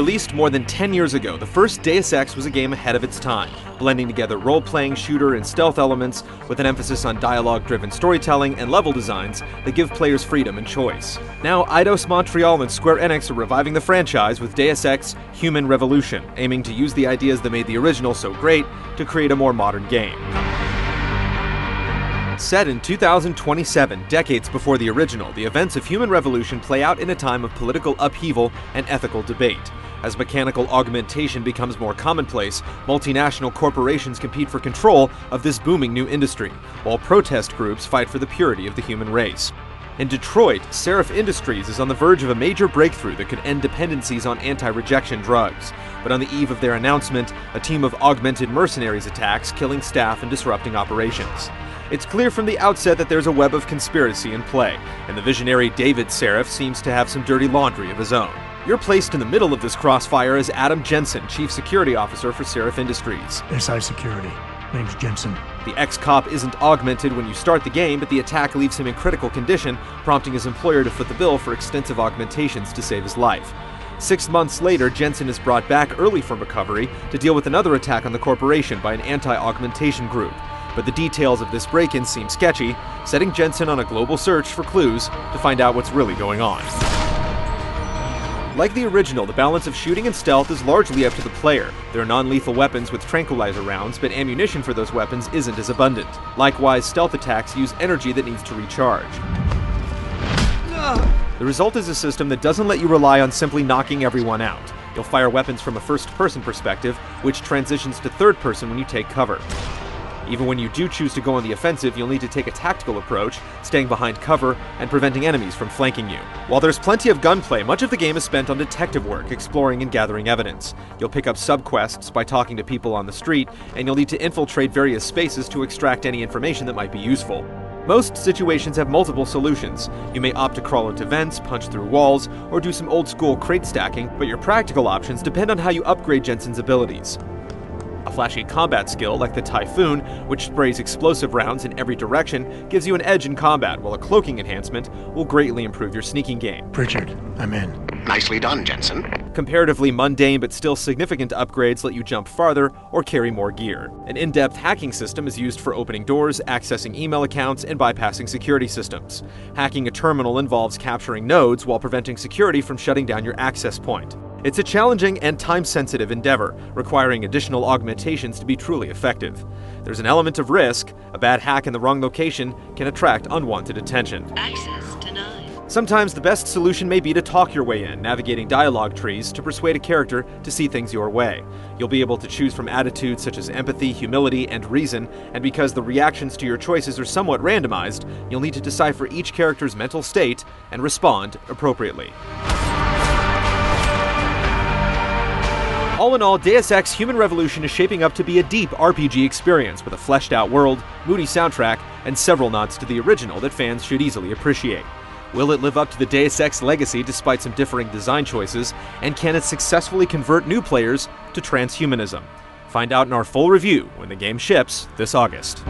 Released more than 10 years ago, the first Deus Ex was a game ahead of its time, blending together role-playing, shooter, and stealth elements with an emphasis on dialogue-driven storytelling and level designs that give players freedom and choice. Now, Eidos Montreal and Square Enix are reviving the franchise with Deus Ex: Human Revolution, aiming to use the ideas that made the original so great to create a more modern game. Set in 2027, decades before the original, the events of Human Revolution play out in a time of political upheaval and ethical debate. As mechanical augmentation becomes more commonplace, multinational corporations compete for control of this booming new industry, while protest groups fight for the purity of the human race. In Detroit, Seraph Industries is on the verge of a major breakthrough that could end dependencies on anti-rejection drugs. But on the eve of their announcement, a team of augmented mercenaries attacks, killing staff and disrupting operations. It's clear from the outset that there's a web of conspiracy in play, and the visionary David Seraph seems to have some dirty laundry of his own. You're placed in the middle of this crossfire as Adam Jensen, Chief Security Officer for Seraph Industries. SI Security. Name's Jensen. The ex-cop isn't augmented when you start the game, but the attack leaves him in critical condition, prompting his employer to foot the bill for extensive augmentations to save his life. 6 months later, Jensen is brought back early from recovery to deal with another attack on the corporation by an anti-augmentation group. But the details of this break-in seem sketchy, setting Jensen on a global search for clues to find out what's really going on. Like the original, the balance of shooting and stealth is largely up to the player. There are non-lethal weapons with tranquilizer rounds, but ammunition for those weapons isn't as abundant. Likewise, stealth attacks use energy that needs to recharge. The result is a system that doesn't let you rely on simply knocking everyone out. You'll fire weapons from a first-person perspective, which transitions to third-person when you take cover. Even when you do choose to go on the offensive, you'll need to take a tactical approach, staying behind cover and preventing enemies from flanking you. While there's plenty of gunplay, much of the game is spent on detective work, exploring and gathering evidence. You'll pick up subquests by talking to people on the street, and you'll need to infiltrate various spaces to extract any information that might be useful. Most situations have multiple solutions. You may opt to crawl into vents, punch through walls, or do some old-school crate stacking, but your practical options depend on how you upgrade Jensen's abilities. A flashy combat skill like the Typhoon, which sprays explosive rounds in every direction, gives you an edge in combat, while a cloaking enhancement will greatly improve your sneaking game. Pritchard, I'm in. Nicely done, Jensen. Comparatively mundane but still significant upgrades let you jump farther or carry more gear. An in-depth hacking system is used for opening doors, accessing email accounts, and bypassing security systems. Hacking a terminal involves capturing nodes while preventing security from shutting down your access point. It's a challenging and time-sensitive endeavor, requiring additional augmentations to be truly effective. There's an element of risk. A bad hack in the wrong location can attract unwanted attention. Access denied. Sometimes the best solution may be to talk your way in, navigating dialogue trees to persuade a character to see things your way. You'll be able to choose from attitudes such as empathy, humility, and reason, and because the reactions to your choices are somewhat randomized, you'll need to decipher each character's mental state and respond appropriately. All in all, Deus Ex: Human Revolution is shaping up to be a deep RPG experience with a fleshed-out world, moody soundtrack, and several nods to the original that fans should easily appreciate. Will it live up to the Deus Ex legacy despite some differing design choices, and can it successfully convert new players to transhumanism? Find out in our full review when the game ships this August.